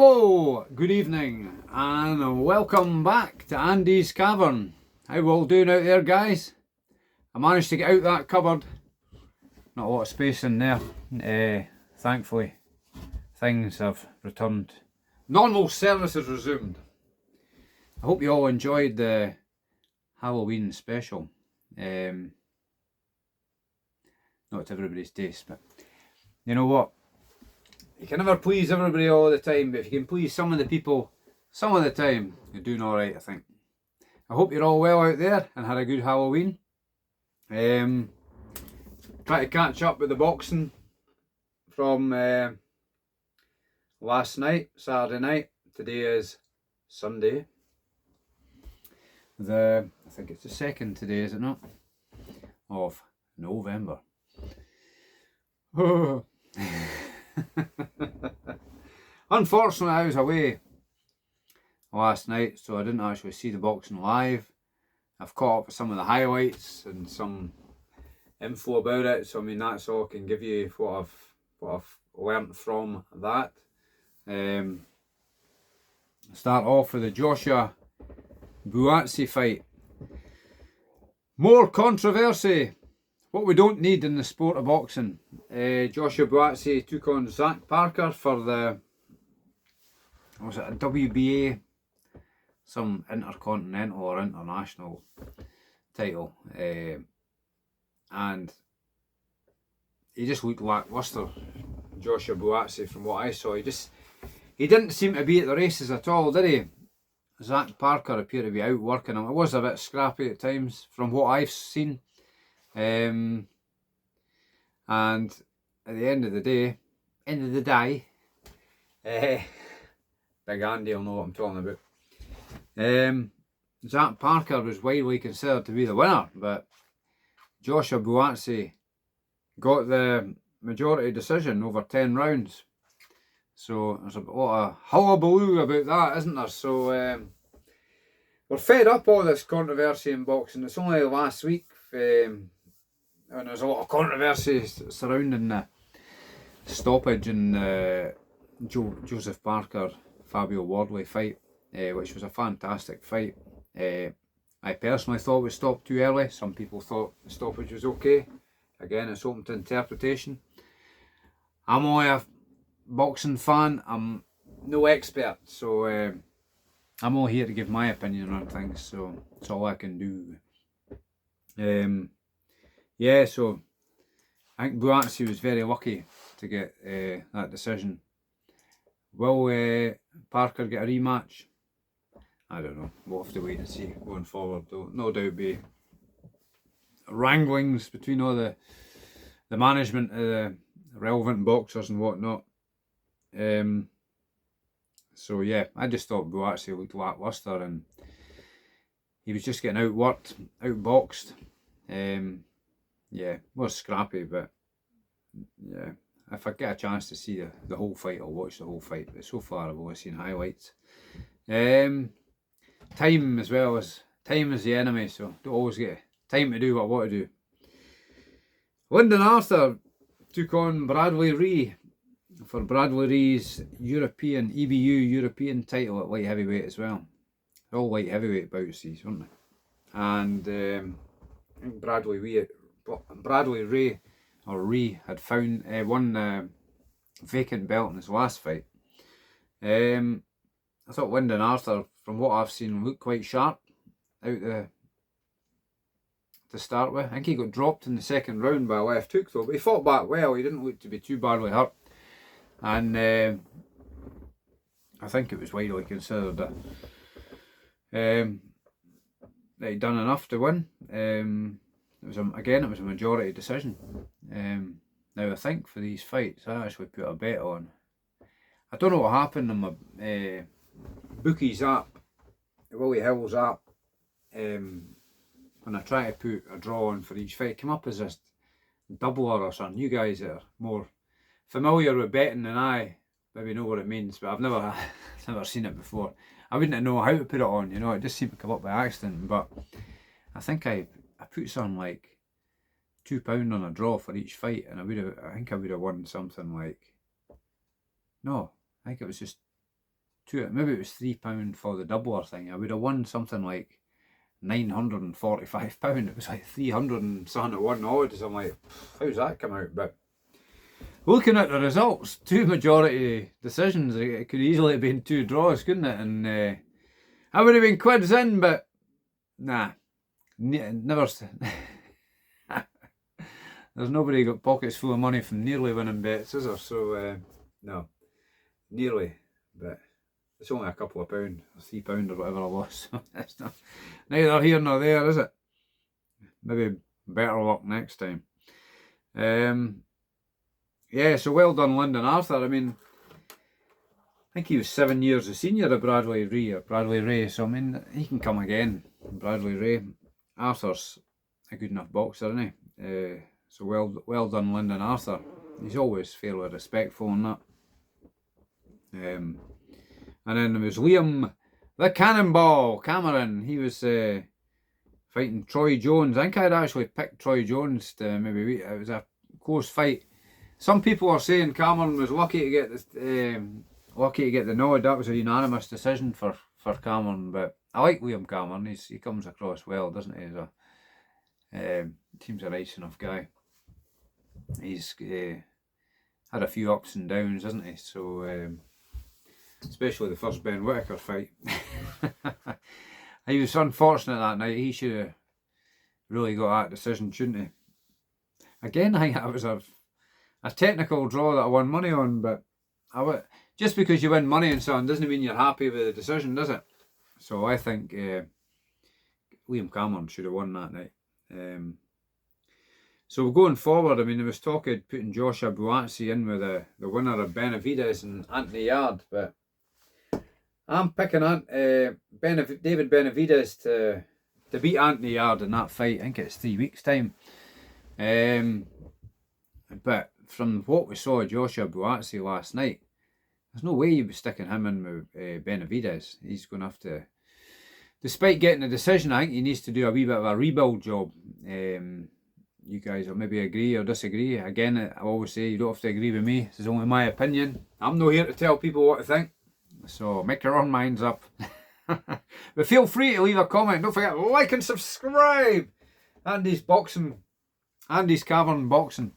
Hello, good evening, and welcome back to Andy's Cavern. How we all doing out there, guys? I managed to get out that cupboard. Not a lot of space in there. Thankfully, things have returned. Normal service has resumed. I hope you all enjoyed the Halloween special. Not to everybody's taste, but you know what? You can never please everybody all the time, but if you can please some of the people some of the time, you're doing alright, I think. I hope you're all well out there and had a good Halloween. Try to catch up with the boxing from last night, Saturday night. Today is Sunday. I think it's the 2nd today, is it not? Of November. Oh. Unfortunately, I was away last night, so I didn't actually see the boxing live. I've caught up with some of the highlights and some info about it, so I mean that's all I can give you what I've learnt from that. Start off with the Joshua Buatsi fight. More controversy. What we don't need in the sport of boxing. Joshua Buatsi took on Zach Parker for the, was it a WBA, some intercontinental or international title, and he just looked lackluster. Joshua Buatsi, from what I saw, he didn't seem to be at the races at all, did he? Zach Parker appeared to be outworking him. It was a bit scrappy at times from what I've seen. And at the end of the day, Big Andy will know what I'm talking about. Zach Parker was widely considered to be the winner, but Joshua Buatsi got the majority decision over 10 rounds. So there's a lot of hullabaloo about that, isn't there? So we're fed up all this controversy in boxing. It's only last week. And there's a lot of controversy surrounding the stoppage in the Joseph Parker Fabio Wardley fight, which was a fantastic fight. I personally thought it was stopped too early. Some people thought the stoppage was okay. Again, it's open to interpretation. I'm only a boxing fan. I'm no expert, so I'm only here to give my opinion on things. So that's all I can do. Yeah, so I think Buatsi was very lucky to get that decision. Will Parker get a rematch? I don't know. We'll have to wait and see going forward. Though no doubt be wranglings between all the management of the relevant boxers and whatnot. So yeah, I just thought Buatsi looked lackluster and he was just getting outworked, outboxed. Yeah, was scrappy, but yeah, if I get a chance to see the whole fight, I'll watch the whole fight. But so far, I've only seen highlights. Time as well, as time is the enemy, so don't always get time to do what I want to do. Lyndon Arthur took on Bradley Ree for Bradley Ree's European EBU European title at light heavyweight as well. They're all light heavyweight bouts these, weren't they? And I think Bradley Ree had won the vacant belt in his last fight. I thought Lyndon Arthur, from what I've seen, looked quite sharp to start with. I think he got dropped in the second round by a left hook though, but he fought back well. He didn't look to be too badly hurt, and I think it was widely considered that he'd done enough to win. It was a majority decision. Now I think for these fights, I actually put a bet on. I don't know what happened on my bookies app, Willie Hill's app. When I try to put a draw on for each fight, it came up as a doubler or something. You guys that are more familiar with betting than I maybe know what it means, but I've never seen it before. I wouldn't know how to put it on, you know. It just seemed to come up by accident, but I think I put something like £2 on a draw for each fight, and I think I would have won something like, no, I think it was just maybe it was £3 for the doubler thing. I would have won something like £945. It was like 300 and something at one odds. I'm like, how's that come out? But looking at the results, 2 majority decisions, it could easily have been 2 draws, couldn't it? And I would have been quids in, but nah, never. There's nobody got pockets full of money from nearly winning bets, is there? So no, nearly, but it's only a couple of pound, or £3 or whatever it was. So it's not, neither here nor there, is it? Maybe better luck next time. Yeah, so well done, Lyndon Arthur. I mean, I think he was 7 years a senior of Bradley Ray. So I mean, he can come again. Bradley Ray. Arthur's a good enough boxer, isn't he? So well done, Lyndon Arthur. He's always fairly respectful and that. And then there was Liam the Cannonball Cameron. He was fighting Troy Jones. I think I'd actually picked Troy Jones to maybe. It was a close fight. Some people are saying Cameron was lucky to get the nod. That was a unanimous decision for Cameron. But I like Liam Cameron. He comes across well, doesn't he? Seems a nice enough guy. He's had a few ups and downs, hasn't he? So especially the first Ben Whittaker fight. He was unfortunate that night. He should have really got that decision, shouldn't he? Again, I think that was a technical draw that I won money on, but just because you win money and so on doesn't mean you're happy with the decision, does it? So I think Liam Cameron should have won that night. So going forward, I mean, there was talk of putting Joshua Buatsi in with the winner of Benavidez and Anthony Yard, but I'm picking David Benavidez to beat Anthony Yard in that fight. I think it's 3 weeks' time. But from what we saw of Joshua Buatsi last night, there's no way you'd be sticking him in with Benavidez. He's going to have to, despite getting a decision, I think he needs to do a wee bit of a rebuild job. You guys will maybe agree or disagree. Again, I always say you don't have to agree with me. This is only my opinion. I'm not here to tell people what to think. So make your own minds up. But feel free to leave a comment. Don't forget to like and subscribe. Andy's Cavern Boxing.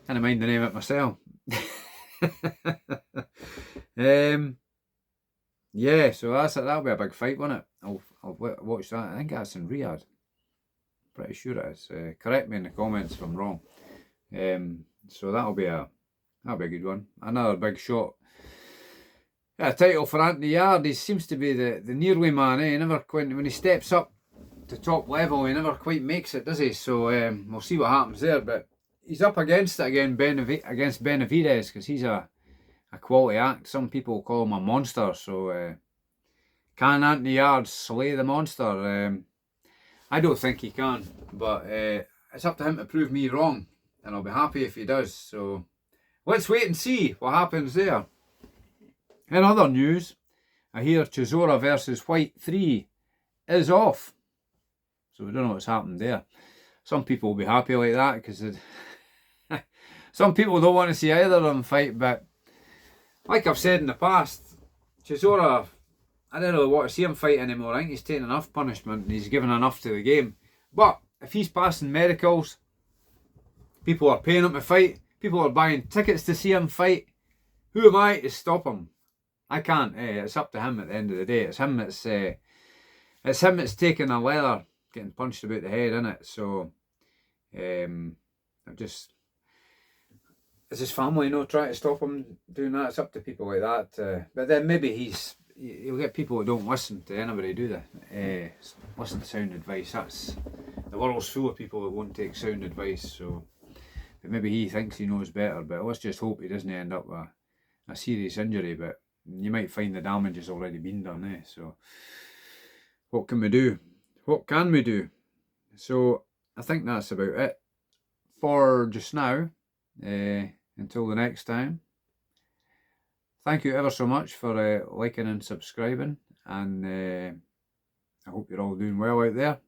Can't mind the name of it myself. Yeah, so that'll be a big fight, won't it? I'll watch that. I think that's in Riyadh. Pretty sure it is. Correct me in the comments if I'm wrong. So that'll be a good one. Another big shot. A title for Anthony Yard. He seems to be the nearly man. He never quite, when he steps up to top level, he never quite makes it, does he? So we'll see what happens there. But he's up against it again, against Benavidez, because he's a quality act. Some people call him a monster. So can Anthony Yard slay the monster? I don't think he can, but it's up to him to prove me wrong, and I'll be happy if he does. So let's wait and see what happens there. In other news, I hear Chisora versus White 3 is off. So we don't know what's happened there. Some people will be happy like that because some people don't want to see either of them fight. But like I've said in the past, Chisora, I don't really want to see him fight anymore. I think he's taken enough punishment and he's given enough to the game. But if he's passing medicals, people are paying him to fight, people are buying tickets to see him fight, who am I to stop him? I can't. It's up to him at the end of the day. It's him that's taking a leather, getting punched about the head, innit? So it's his family, trying to stop him doing that. It's up to people like that. But then maybe he'll get people who don't listen to anybody, do they? Listen to sound advice. The world's full of people that won't take sound advice. So, but maybe he thinks he knows better. But let's just hope he doesn't end up with a serious injury. But you might find the damage has already been done, So, what can we do? What can we do? So, I think that's about it for just now. Until the next time. Thank you ever so much for liking and subscribing, and I hope you're all doing well out there.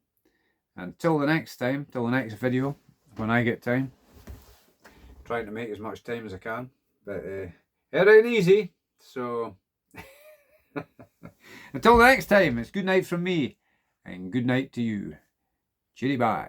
Until the next time, till the next video, when I get time, trying to make as much time as I can, but it ain't easy, so Until the next time, it's good night from me, and good night to you. Cheery bye.